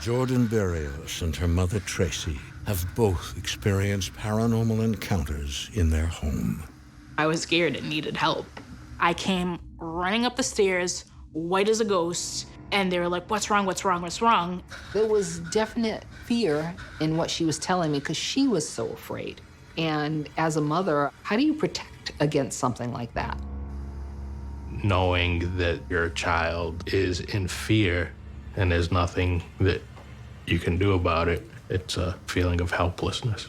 Jordan Berrios and her mother, Tracy, have both experienced paranormal encounters in their home. I was scared and needed help. I came running up the stairs, white as a ghost, and they were like, "What's wrong, what's wrong, what's wrong?" There was definite fear in what she was telling me because she was so afraid. And as a mother, how do you protect against something like that? Knowing that your child is in fear and there's nothing that you can do about it, it's a feeling of helplessness.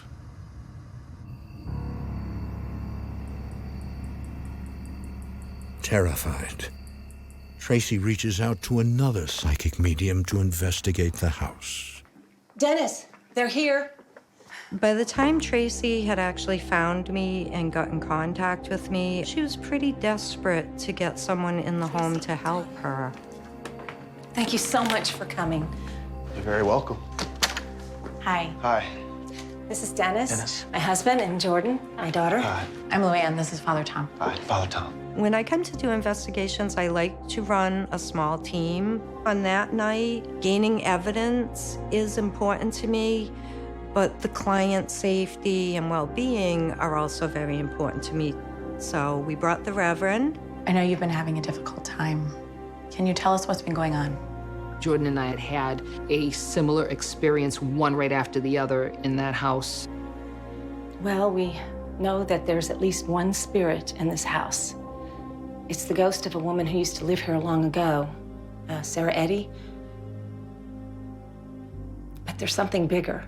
Terrified, Tracy reaches out to another psychic medium to investigate the house. Dennis, they're here. By the time Tracy had actually found me and got in contact with me, she was pretty desperate to get someone in the home to help her. Thank you so much for coming. You're very welcome. Hi. Hi. This is Dennis. Dennis. My husband, and Jordan, my daughter. Hi. I'm Luann. This is Father Tom. Hi, Father Tom. When I come to do investigations, I like to run a small team. On that night, gaining evidence is important to me, but the client's safety and well-being are also very important to me. So we brought the Reverend. I know you've been having a difficult time. Can you tell us what's been going on? Jordan and I had had a similar experience, one right after the other, in that house. Well, we know that there's at least one spirit in this house. It's the ghost of a woman who used to live here long ago, Sarah Eddy. But there's something bigger.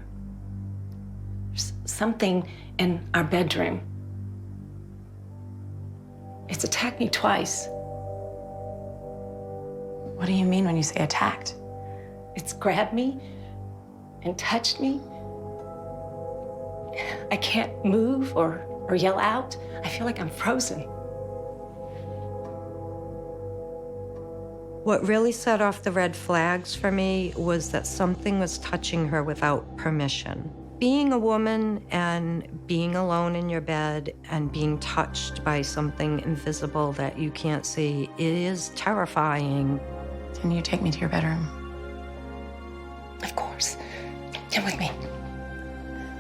There's something in our bedroom. It's attacked me twice. What do you mean when you say attacked? It's grabbed me and touched me. I can't move or yell out. I feel like I'm frozen. What really set off the red flags for me was that something was touching her without permission. Being a woman and being alone in your bed and being touched by something invisible that you can't see, it is terrifying. Can you take me to your bedroom? Of course. Come with me.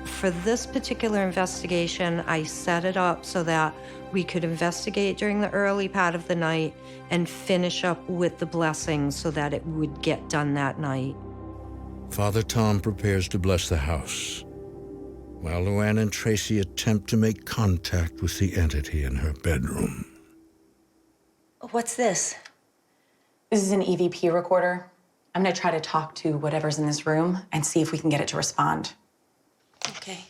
For this particular investigation, I set it up so that we could investigate during the early part of the night and finish up with the blessing so that it would get done that night. Father Tom prepares to bless the house, while Luann and Tracy attempt to make contact with the entity in her bedroom. What's this? This is an EVP recorder. I'm gonna try to talk to whatever's in this room and see if we can get it to respond. Okay.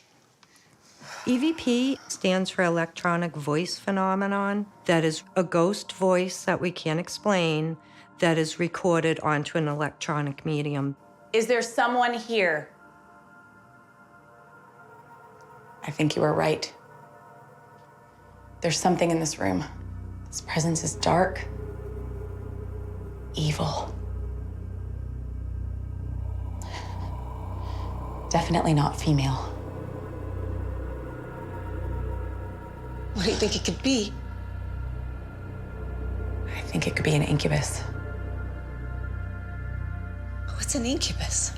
EVP stands for electronic voice phenomenon. That is a ghost voice that we can't explain that is recorded onto an electronic medium. Is there someone here? I think you were right. There's something in this room. This presence is dark, evil. Definitely not female. What do you think it could be? I think it could be an incubus. What's an incubus?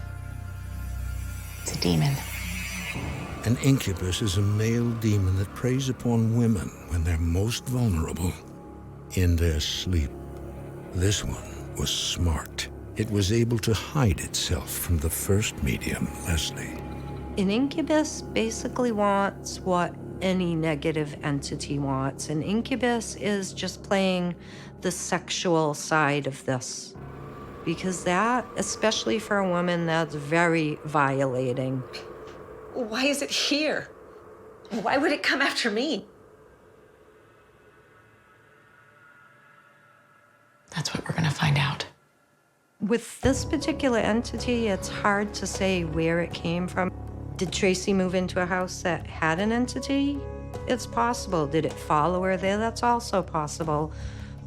It's a demon. An incubus is a male demon that preys upon women when they're most vulnerable in their sleep. This one was smart. It was able to hide itself from the first medium, Leslie. An incubus basically wants what any negative entity wants. An incubus is just playing the sexual side of this. Because that, especially for a woman, that's very violating. Why is it here? Why would it come after me? That's what we're gonna find out. With this particular entity, it's hard to say where it came from. Did Tracy move into a house that had an entity? It's possible. Did it follow her there? That's also possible.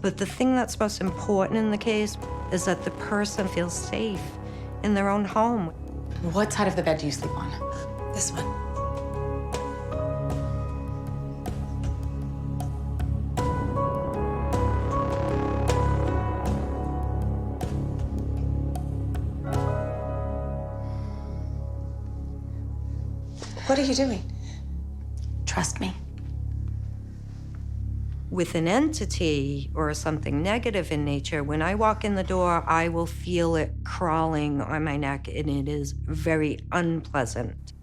But the thing that's most important in the case is that the person feels safe in their own home. What side of the bed do you sleep on? This one. are you doing? Trust me. With an entity or something negative in nature, when I walk in the door, I will feel it crawling on my neck, and it is very unpleasant.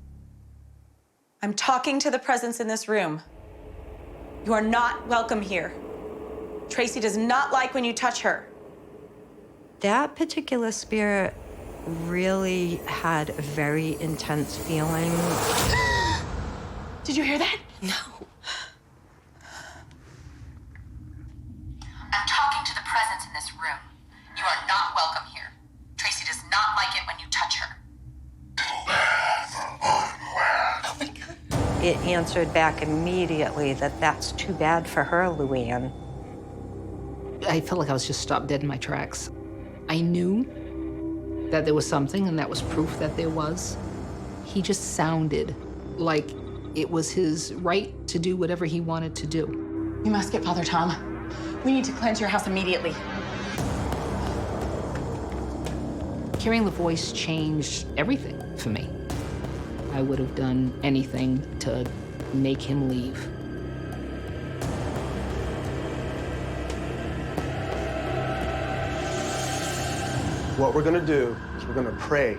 I'm talking to the presence in this room. You are not welcome here. Tracy does not like when you touch her. That particular spirit really had a very intense feeling. Did you hear that? No. I'm talking to the presence in this room. You are not welcome here. Tracy does not like it when you touch her. Oh my God. It answered back immediately that that's too bad for her, Luann. I felt like I was just stopped dead in my tracks. I knew that there was something, and that was proof that there was. He just sounded like it was his right to do whatever he wanted to do. You must get Father Tom. We need to cleanse your house immediately. Hearing the voice changed everything for me. I would have done anything to make him leave. What we're gonna do is we're gonna pray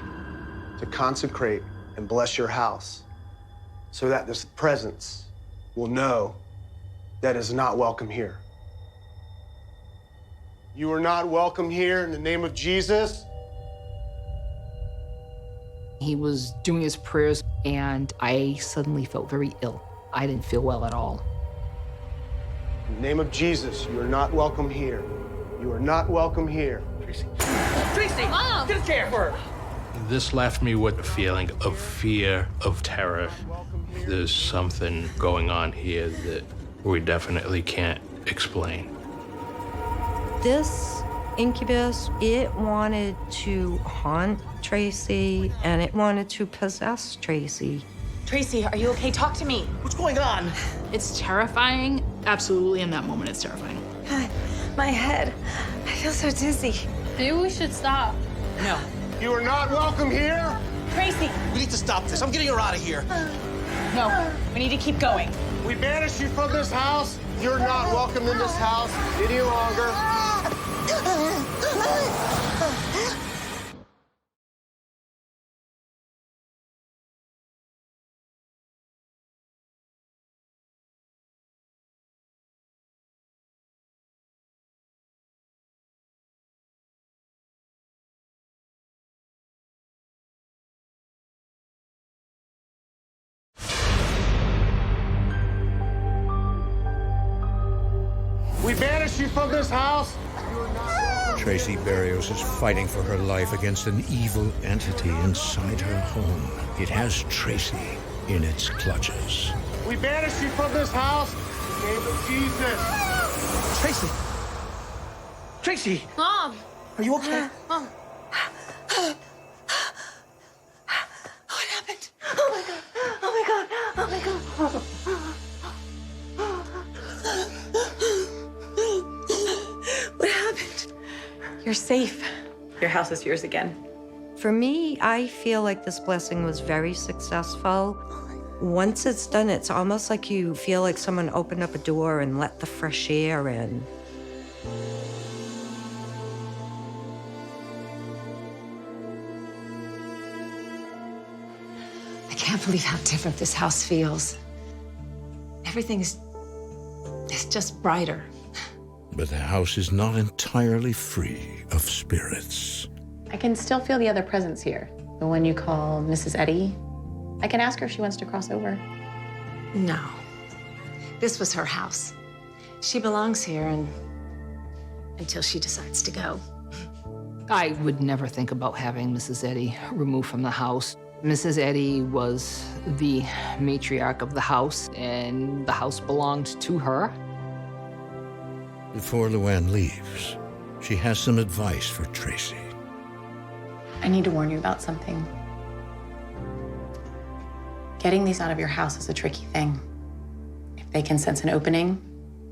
to consecrate and bless your house so that this presence will know that is not welcome here. You are not welcome here in the name of Jesus. He was doing his prayers, and I suddenly felt very ill. I didn't feel well at all. In the name of Jesus, you are not welcome here. You are not welcome here. Tracy! Mom! Get a chair for her! This left me with a feeling of fear, of terror. There's something going on here that we definitely can't explain. This incubus, it wanted to haunt Tracy, and it wanted to possess Tracy. Tracy, are you okay? Talk to me. What's going on? It's terrifying. Absolutely, in that moment, it's terrifying. God, my head. I feel so dizzy. Maybe we should stop. No. You are not welcome here. Tracy! We need to stop this. I'm getting her out of here. No, we need to keep going. We banish you from this house. You're not welcome in this house any longer. We banish you from this house. Tracy Berrios is fighting for her life against an evil entity inside her home. It has Tracy in its clutches. We banish you from this house in the name of Jesus. Tracy! Tracy! Mom! Are you okay? Mom! What happened? Oh my God! Oh my God! Oh my God! What happened? You're safe. Your house is yours again. For me, I feel like this blessing was very successful. Once it's done, it's almost like you feel like someone opened up a door and let the fresh air in. I can't believe how different this house feels. Everything's it's just brighter. But the house is not entirely free of spirits. I can still feel the other presence here. The one you call Mrs. Eddy. I can ask her if she wants to cross over. No. This was her house. She belongs here until she decides to go. I would never think about having Mrs. Eddy removed from the house. Mrs. Eddy was the matriarch of the house, and the house belonged to her. Before Luann leaves, she has some advice for Tracy. I need to warn you about something. Getting these out of your house is a tricky thing. If they can sense an opening,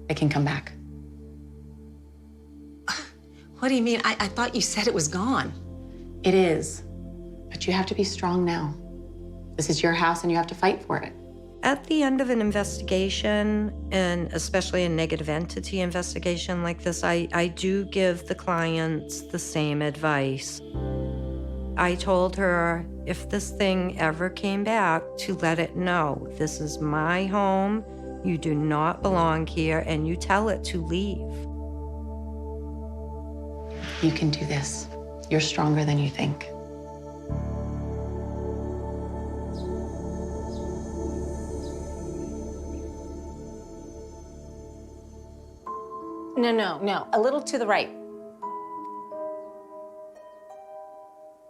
they can come back. What do you mean? I thought you said it was gone. It is, but you have to be strong now. This is your house and you have to fight for it. At the end of an investigation, and especially a negative entity investigation like this, I do give the clients the same advice. I told her if this thing ever came back, to let it know, this is my home, you do not belong here, and you tell it to leave. You can do this. You're stronger than you think. No. A little to the right.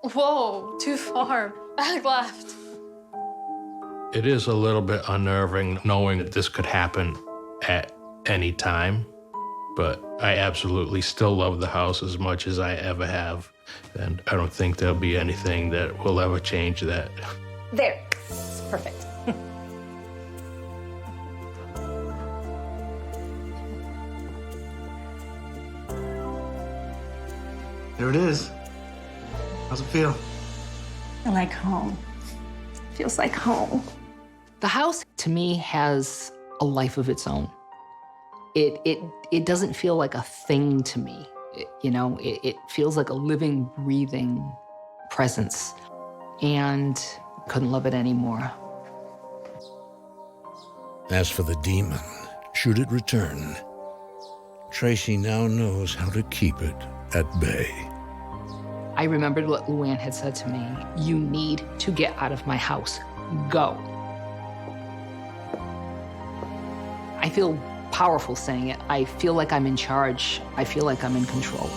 Whoa, too far. Back left. It is a little bit unnerving knowing that this could happen at any time, but I absolutely still love the house as much as I ever have, and I don't think there'll be anything that will ever change that. There. It's perfect. There it is. How's it feel? I like home. Feels like home. The house, to me, has a life of its own. It doesn't feel like a thing to me. It feels like a living, breathing presence. And couldn't love it anymore. As for the demon, should it return, Tracy now knows how to keep it at bay. I remembered what Luann had said to me. You need to get out of my house. Go. I feel powerful saying it. I feel like I'm in charge. I feel like I'm in control.